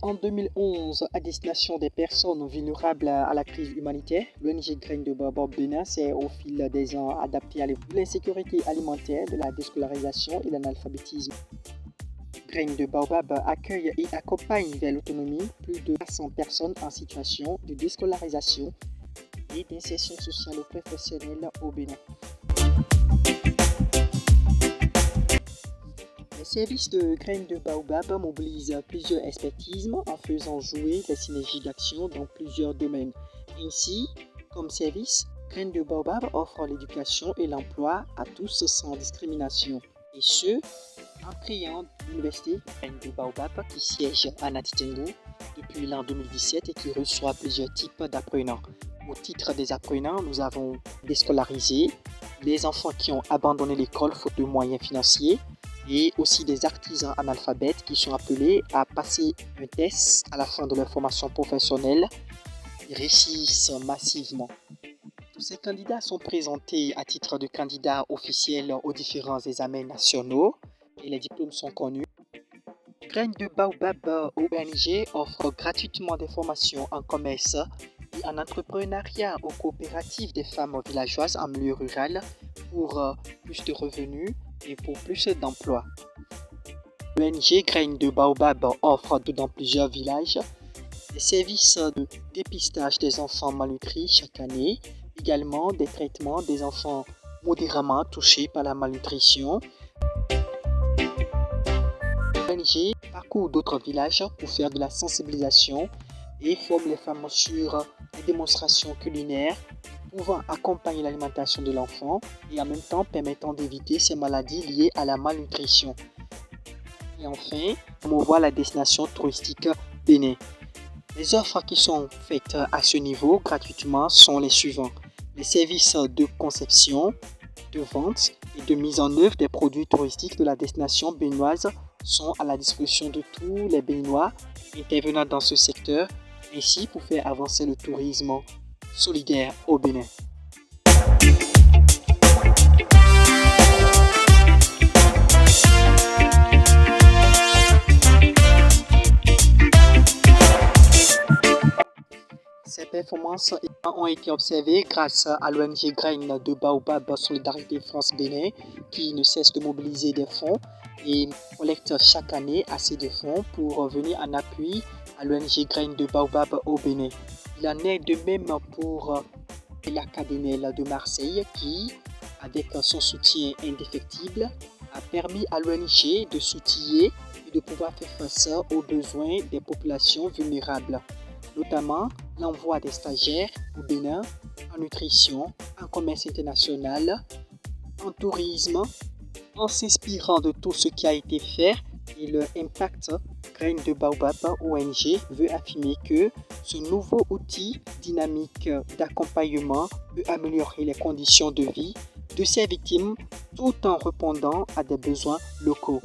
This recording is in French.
en 2011 à destination des personnes vulnérables à la crise humanitaire, l'ONG Graines de Baobab Bénin s'est au fil des ans adaptée à l'insécurité alimentaire, de la déscolarisation et l'analphabétisme. Graines de Baobab accueille et accompagne vers l'autonomie plus de 400 personnes en situation de déscolarisation et d'insertion sociale ou professionnelle au Bénin. Les services de Graines de Baobab mobilisent plusieurs expertises en faisant jouer les synergies d'action dans plusieurs domaines. Ainsi, comme service, Graines de Baobab offre l'éducation et l'emploi à tous sans discrimination. Et ce, en créant l'université Graines de Baobab qui siège à Nati Tengou depuis l'an 2017 et qui reçoit plusieurs types d'apprenants. Au titre des apprenants, nous avons déscolarisé les enfants qui ont abandonné l'école faute de moyens financiers, et aussi des artisans analphabètes qui sont appelés à passer un test à la fin de leur formation professionnelle et réussissent massivement. Tous ces candidats sont présentés à titre de candidats officiels aux différents examens nationaux et les diplômes sont connus. Graines de Baobab ONG offre gratuitement des formations en commerce et en entrepreneuriat aux coopératives des femmes villageoises en milieu rural pour plus de revenus et pour plus d'emplois. L'ONG Graines de Baobab offre dans plusieurs villages des services de dépistage des enfants malnutris chaque année, également des traitements des enfants modérément touchés par la malnutrition. L'ONG parcourt d'autres villages pour faire de la sensibilisation et forme les femmes sur des démonstrations culinaires pouvant accompagner l'alimentation de l'enfant et en même temps permettant d'éviter ces maladies liées à la malnutrition. Et enfin, promouvoir la destination touristique Bénin. Les offres qui sont faites à ce niveau gratuitement sont les suivants. Les services de conception, de vente et de mise en œuvre des produits touristiques de la destination béninoise sont à la disposition de tous les Béninois intervenant dans ce secteur, ainsi pour faire avancer le tourisme solidaire au Bénin. Ces performances ont été observées grâce à l'ONG Graines de Baobab Solidarité France Bénin qui ne cesse de mobiliser des fonds et collecte chaque année assez de fonds pour venir en appui à l'ONG Graines de Baobab au Bénin. Il en est de même pour l'Académie de Marseille qui, avec son soutien indéfectible, a permis à l'ONG de s'outiller et de pouvoir faire face aux besoins des populations vulnérables, notamment l'envoi des stagiaires au Bénin en nutrition, en commerce international, en tourisme, en s'inspirant de tout ce qui a été fait et leur impact. Graines de Baobab ONG veut affirmer que ce nouveau outil dynamique d'accompagnement peut améliorer les conditions de vie de ces victimes tout en répondant à des besoins locaux.